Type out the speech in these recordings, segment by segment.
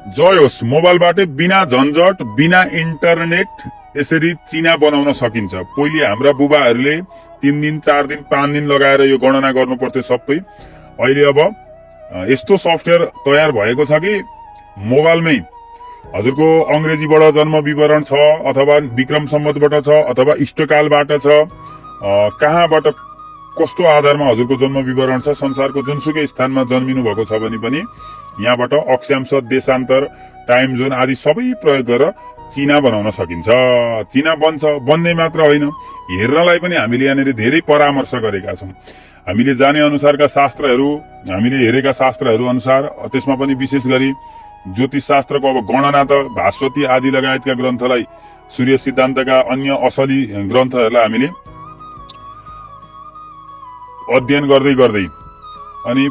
जय होस्, मोबाइलबाटै बिना झन्झट बिना इन्टरनेट यसरी चिना बनाउन सकिन्छ। पहिले हाम्रा बुबाहरूले 3 दिन 4 दिन 5 दिन लगाएर यो गणना गर्नु पर्थ्यो सबै। अहिले अब यस्तो सफ्टवेयर तयार भएको छ कि मोबाइलमै हजुरको अंग्रेजीबाट जन्म विवरण छ, अथवा विक्रम सम्वतबाट छ, अथवा इष्टकालबाट छ, कहाँबाट कस्तो आधारमा हजुरको जन्म विवरण छ, संसारको जुनसुकै स्थानमा जन्मिनु भएको छ भने पनि यहाँबाट अक्षांश, देशान्तर, टाइम जोन आदि सबै प्रयोग गरेर चिना बनाउन सकिन्छ। चिना बन्ने मात्र होइन, हेर्नलाई पनि हामीले यहाँनिर धेरै परामर्श गरेका छौं। हामीले जाने अनुसारका शास्त्रहरू, हामीले हेरेका शास्त्रहरू अनुसार, त्यसमा पनि विशेष गरी ज्योतिष शास्त्रको अब गणना त भास्वती आदि लगायतका ग्रन्थलाई, सूर्य सिद्धान्तका अन्य असली ग्रन्थहरूलाई हामीले अध्ययन गर्दै गर्दै अनि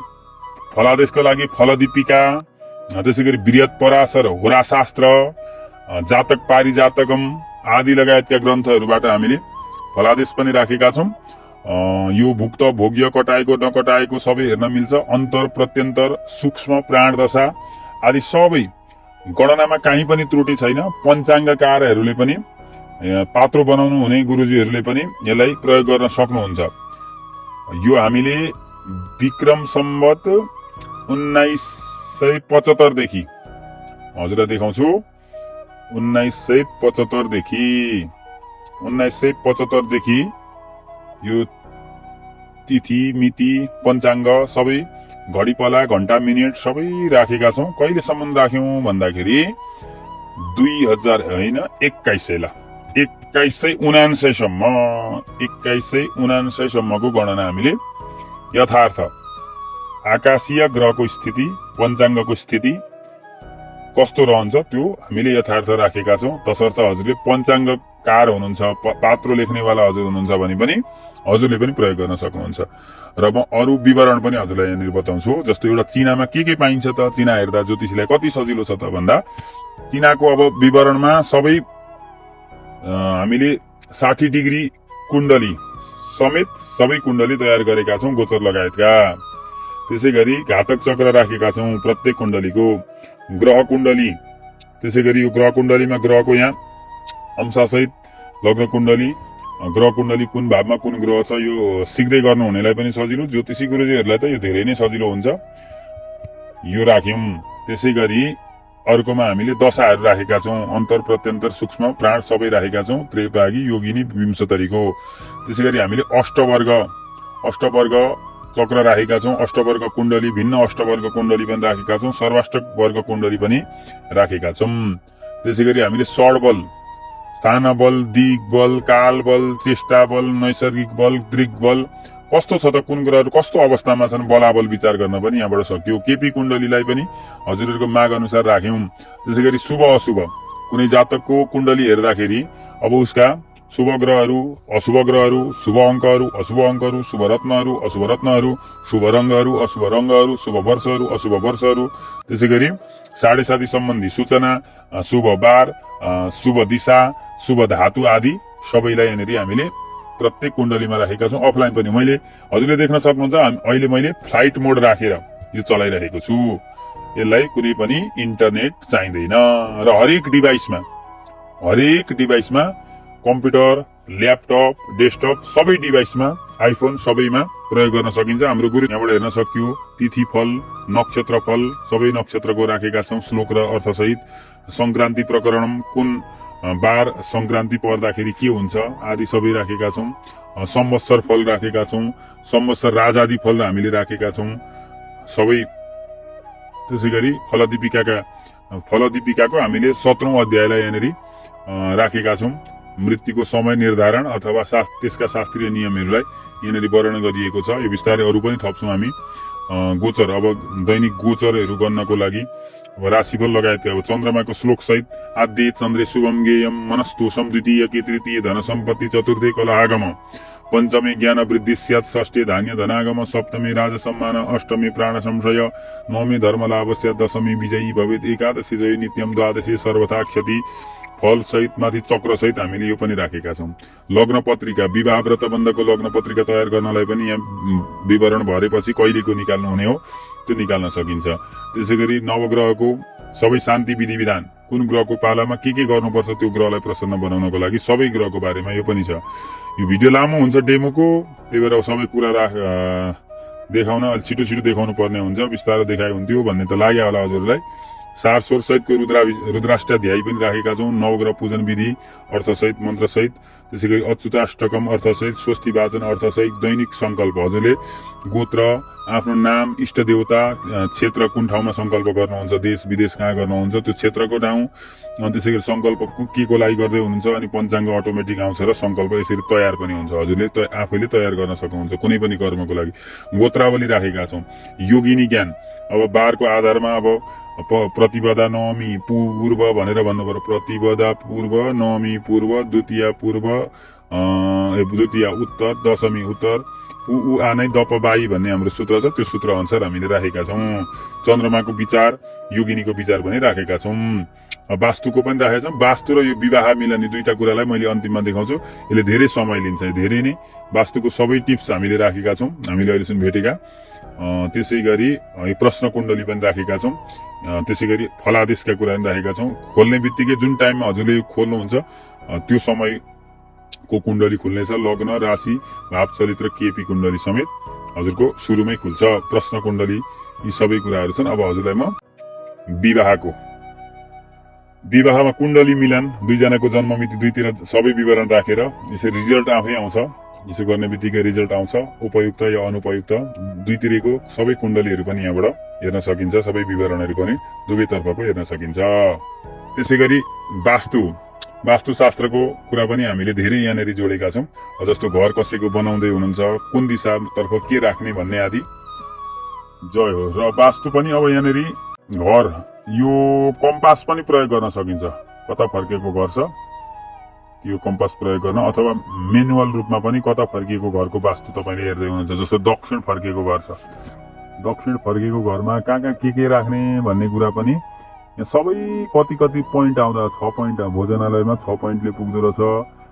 फलादेशको लागि फलदीपिका, त्यसै गरी बृहत पराशर, होराशास्त्र, जातक पारिजातकम आदि लगायतका ग्रन्थहरूबाट हामीले फलादेश पनि राखेका छौं। यो भुक्त भोग्य कटाएको नकटाएको सबै हेर्न मिल्छ। अन्तर प्रत्यन्तर, सूक्ष्म प्राणदशा आदि सबै गणनामा कहीँ पनि त्रुटि छैन। पञ्चाङ्गकारहरूले पनि, पात्रो बनाउनु हुने गुरुजीहरूले पनि यसलाई प्रयोग गर्न सक्नुहुन्छ। यो हामीले विक्रम सम्वत 1975 देखि हजुरलाई देखाउँछु। 1975 देखि यो तिथि मिति पञ्चाङ्ग सबै, घडीपला, घण्टा, मिनेट सबै राखेका छौं। कहिलेसम्म राख्यौं भन्दाखेरि 2179 सम्मको गणना हामीले यथार्थ आकाशीय ग्रहको स्थिति, पञ्चाङ्गको स्थिति कस्तो रहन्छ त्यो हामीले यथार्थ राखेका छौं। तसर्थ हजुरले पञ्चाङ्गकार हुनुहुन्छ, पात्रो लेख्नेवाला हजुर हुनुहुन्छ भने पनि हजुरले पनि प्रयोग गर्न सक्नुहुन्छ। र म अरू विवरण पनि हजुरलाई यहाँनिर बताउँछु। जस्तो एउटा चिनामा के पाइन्छ त, चिना हेर्दा ज्योतिषीलाई कति सजिलो छ त भन्दा, चिनाको अब विवरणमा सबै हामीले 60 डिग्री कुण्डली समेत सबै कुण्डली तयार गरेका छौं, गोचर लगायतका। त्यसै गरी घातक चक्र राखेका छौं प्रत्येक कुण्डलीको। ग्रह कुण्डली, त्यसै गरी यो ग्रह कुण्डलीमा ग्रहको यहाँ अंशसहित लग्न कुण्डली, ग्रह कुण्डली कुन भावमा कुन ग्रह छ यो सिक्दै गर्नु हुनेलाई पनि सजिलो, ज्योतिषी गुरुजीहरूलाई त यो धेरै नै सजिलो हुन्छ। यो राख्यौं। त्यसै गरी अर्कोमा हामीले दशाहरू राखेका छौं, अन्तर प्रत्यन्तर सूक्ष्म प्राण सबै राखेका छौं, त्रिभागी योगिनी विंशतरीको। त्यसै गरी हामीले अष्टवर्ग चक्र राखेका छौं, अष्टवर्ग कुण्डली, भिन्न अष्टवर्ग कुण्डली पनि राखेका छौं, सर्वाष्टक वर्ग कुण्डली पनि राखेका छौं। त्यसै गरी हामीले षड बल, स्थान बल, दिग बल, काल बल, चेष्टा बल, नैसर्गिक बल, दृग बल कस्तो छ त, कुन ग्रहहरू कस्तो अवस्थामा छन्, बलाबल विचार गर्न पनि यहाँबाट सकियो। केपी कुण्डलीलाई पनि हजुरहरूको माग अनुसार राख्यौं। त्यसै गरी शुभ अशुभ, कुनै जातकको कुण्डली हेर्दाखेरि अब उसका शुभ ग्रहहरू, अशुभ ग्रहहरू, शुभ अङ्कहरू, अशुभ अङ्कहरू, शुभ रत्नहरू, अशुभ रत्नहरू, शुभ रङ्गहरू, अशुभ रङ्गहरू, शुभ वर्षहरू, अशुभ वर्षहरू, त्यसै गरी साढे साथी सम्बन्धी सूचना, शुभ बार, शुभ दिशा, शुभ धातु आदि सबैलाई यहाँनिर हामीले प्रत्येक कुण्डलीमा राखेका छौं। अफलाइन पनि मैले हजुरले देख्न सक्नुहुन्छ, अहिले मैले फ्लाइट मोड राखेर यो चलाइरहेको छु। यसलाई कुनै पनि इन्टरनेट चाहिँदैन र हरेक डिभाइसमा कम्प्युटर, ल्यापटप, डेस्कटप सबै डिभाइसमा, आइफोन सबैमा प्रयोग गर्न सकिन्छ। हाम्रो गुरु यहाँबाट हेर्न सकियो। तिथि फल, नक्षत्र फल सबै नक्षत्रको राखेका छौं, श्लोक र अर्थसहित। संक्रान्ति प्रकरणम, कुन बार संक्रान्ति पर्दाखेरि के हुन्छ आदि सबै राखेका छौं। संवत्सर फल राखेका छौं, संवत्सर राजादि फल हामीले राखेका छौं सबै। त्यसै गरी फलदीपिकाको हामीले 17औं अध्यायलाई यहाँनिर राखेका छौं। मृत्युको समय निर्धारण अथवा त्यसका शास्त्रीय नियमहरूलाई यहाँनिर वर्णन गरिएको छ। यो विस्तारै अरू पनि थप्छौं हामी। गोचर, अब दैनिक गोचरहरू गर्नको लागि अब राशिफल लगायतका अब चन्द्रमाको श्लोक सहित आद्य चन्द्रे शुभम गेयम मनस्तोषम द्वितीय के तृतीय धन सम्पत्ति चतुर्थे कलहागम पंचमे ज्ञान वृद्धि स्यात् षष्ठे धान्य धनागम सप्तमे राज सम्मान अष्टमे प्राण संशय नवमे धर्म लाभ स्यात् दशमी विजयी भवेत् एकादशी जय नित्यम द्वादशी सर्वथा क्षति फल सहित माथि चक्र सहित हामीले यो पनि राखेका छौं। लग्न पत्रिका, विवाह व्रत बन्धको लग्न पत्रिका तयार गर्नलाई पनि यहाँ विवरण भरेपछि कहिलेको निकाल्नु हुने हो त्यो निकाल्न सकिन्छ। त्यसैगरी नवग्रहको सबै शान्ति विधि विधान कुन ग्रहको पालामा के गर्नुपर्छ त्यो ग्रहलाई प्रसन्न बनाउनको लागि सबै ग्रहको बारेमा यो पनि छ। यो भिडियो लामो हुन्छ डेमोको, त्यही भएर सबै कुरा देखाउन अलि छिटो छिटो देखाउनु पर्ने हुन्छ। बिस्तारै देखाइ हुन्थ्यो भन्ने त लाग्यो होला हजुरलाई। सार स्वर सहितको रुद्राष्टाध्यायी पनि राखेका छौँ, नवग्रह पूजन विधि अर्थसहित मन्त्रसहित, त्यसै गरी अच्युताष्टकम अर्थसहित, स्वस्ति वाचन अर्थसहित, दैनिक सङ्कल्प हजुरले गोत्र, आफ्नो नाम, इष्ट देवता, क्षेत्र कुन ठाउँमा सङ्कल्प गर्नुहुन्छ, देश विदेश कहाँ गर्नुहुन्छ त्यो क्षेत्रको ठाउँ, त्यसै गरी सङ्कल्प के को लागि गर्दै हुनुहुन्छ, अनि पञ्चाङ्ग अटोमेटिक आउँछ र सङ्कल्प यसरी तयार पनि हुन्छ। हजुरले आफैले तयार गर्न सक्नुहुन्छ कुनै पनि कर्मको लागि। गोत्रावली राखेका छौँ, योगिनी ज्ञान, अब बारको आधारमा अब प्रतिपदा नवमी पूर्व भनेर भन्नु पर्यो, प्रतिपदा पूर्व, नवमी पूर्व, द्वितीया पूर्व, द्वितीया उत्तर, दशमी उत्तर, उ आ नै दप बाई भन्ने हाम्रो सूत्र छ, त्यो सूत्र अनुसार हामीले राखेका छौँ। चन्द्रमाको विचार, योगिनीको विचार पनि राखेका छौँ। वास्तुको पनि राखेका छौँ। वास्तु र यो विवाह मिलाउने दुईटा कुरालाई मैले अन्तिममा देखाउँछु, यसले धेरै समय लिन्छ, धेरै नै। वास्तुको सबै टिप्स हामीले राखेका छौँ, हामीले अहिलेसम्म भेटेका। त्यसै गरी प्रश्न कुण्डली पनि राखेका छौँ, त्यसै गरी फलादेशका कुरा पनि राखेका छौँ। खोल्ने बित्तिकै जुन टाइममा हजुरले यो खोल्नुहुन्छ त्यो समयको कुण्डली खुल्नेछ, लग्न, राशि, भाव चलित्र, केपी कुण्डली समेत हजुरको सुरुमै खुल्छ। प्रश्न कुण्डली यी सबै कुराहरू छन्। अब हजुरलाई म विवाहमा कुण्डली मिलन, दुईजनाको जन्ममिति दुईतिर सबै विवरण राखेर यसरी रिजल्ट आफै आउँछ। यसो गर्ने बित्तिकै रिजल्ट आउँछ, उपयुक्त या अनुपयुक्त दुईतिरको सबै कुण्डलीहरू पनि यहाँबाट हेर्न सकिन्छ, सबै विवरणहरू पनि दुवैतर्फको हेर्न सकिन्छ। त्यसै गरी वास्तुशास्त्रको कुरा पनि हामीले धेरै यहाँनिर जोडेका छौँ, जस्तो घर कसैको बनाउँदै हुनुहुन्छ, कुन दिशातर्फ के राख्ने भन्ने आदि। जय हो। र वास्तु पनि अब यहाँनिर घर यो कम्पास पनि प्रयोग गर्न सकिन्छ, कता फर्केको घर छ त्यो कम्पास प्रयोग गर्न, अथवा मेनुअल रूपमा पनि कता फर्किएको घरको वास्तु तपाईँले हेर्दै हुनुहुन्छ। जस्तो दक्षिण फर्किएको घर छ, दक्षिण फर्किएको घरमा कहाँ के राख्ने भन्ने कुरा पनि सबै कति पोइन्ट आउँदा 6 पोइन्ट, भोजनालयमा 6 पोइन्टले पुग्दो रहेछ,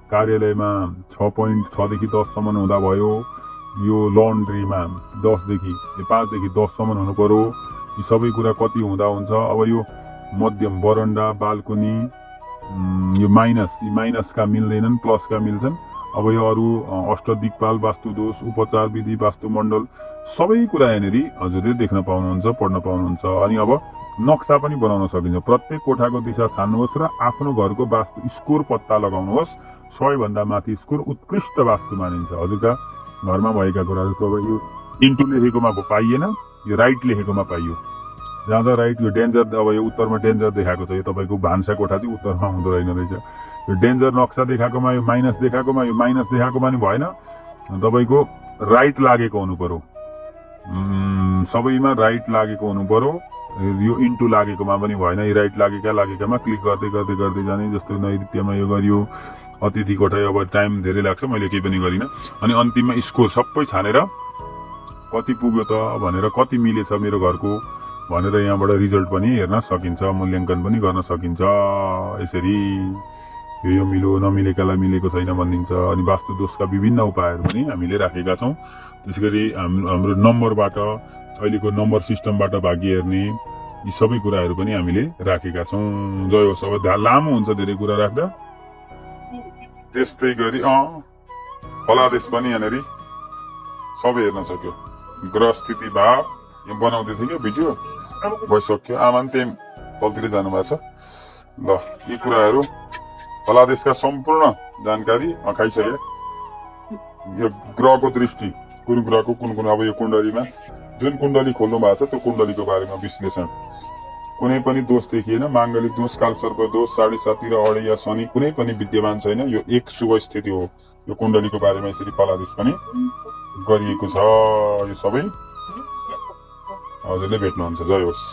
कार्यालयमा 6 पोइन्ट 6 देखि 10 सम्म हुँदा भयो, यो लन्ड्रीमा 5 देखि 10 सम्म हुनु पर्यो। यी सबै कुरा कति हुँदा हुन्छ। अब यो मध्यम बरन्डा, बाल्कनी, यो माइनसका मिल्दैनन्, प्लसका मिल्छन्। अब यो अरू अष्टदिक्पाल, वास्तु दोष, उपचार विधि, वास्तुमण्डल सबै कुरा यहाँनिर हजुरले देख्न पाउनुहुन्छ, पढ्न पाउनुहुन्छ। अनि अब नक्सा पनि बनाउन सकिन्छ। प्रत्येक कोठाको दिशा छान्नुहोस् र आफ्नो घरको वास्तु स्कोर पत्ता लगाउनुहोस्। 100 भन्दा माथि स्कोर उत्कृष्ट वास्तु मानिन्छ। हजुरका घरमा भएका कुराहरू अब यो इन्टु लेखेकोमा पाइएन, यो राइट लेखेकोमा पाइयो। जाँदा राइट, यो डेन्जर, अब यो उत्तरमा डेन्जर देखाएको छ, यो तपाईँको भान्सा कोठा चाहिँ उत्तरमा हुँदो रहेन रहेछ। यो डेन्जर नक्सा देखाएकोमा, यो माइनस देखाएकोमा, यो माइनस देखाएकोमा नि भएन, तपाईँको राइट लागेको हुनु पर्यो, सबैमा राइट लागेको हुनु पर्यो। यो इन्टु लागेकोमा पनि भएन, यो राइट लागेकामा क्लिक गर्दै जाने। जस्तो नैऋत्यमा यो गरियो, अतिथि कोठा, अब टाइम धेरै लाग्छ, मैले केही पनि गरिनँ। अनि अन्तिममा स्कोर सबै छानेर कति पुग्यो त भनेर, कति मिलेछ मेरो घरको भनेर यहाँबाट रिजल्ट पनि हेर्न सकिन्छ, मूल्याङ्कन पनि गर्न सकिन्छ। यसरी यो मिल्यो, नमिलेकालाई मिलेको छैन भनिदिन्छ। अनि वास्तु दोषका विभिन्न उपायहरू पनि हामीले राखेका छौँ। त्यसै गरी हाम्रो नम्बरबाट, अहिलेको नम्बर सिस्टमबाट भाग्य हेर्ने, यी सबै कुराहरू पनि हामीले राखेका छौँ। जय होस्। अब लामो हुन्छ धेरै कुरा राख्दा। त्यस्तै गरी फलादेश पनि यहाँनिर सबै हेर्न सक्यो। ग्रह स्थिति भाव यो बनाउँदै थियो क्या भिडियो, भइसक्यो। आमा पनि त्यही तलतिर जानुभएको छ। ल यी कुराहरू फलादेशका सम्पूर्ण जानकारी खाइसके। यो ग्रहको दृष्टि, कुन ग्रहको कुन अब यो कुण्डलीमा जुन कुण्डली खोल्नु भएको छ त्यो कुण्डलीको बारेमा विश्लेषण। कुनै पनि दोष देखिएन, माङ्गलिक दोष, कालसर्प दोष, 7.5 र अडेया शनि कुनै पनि विद्यमान छैन। यो एक शुभ स्थिति हो। यो कुण्डलीको बारेमा यसरी फलादेश पनि गरिएको छ। यो सबै हजुरले भेट्नुहुन्छ। जय होस्।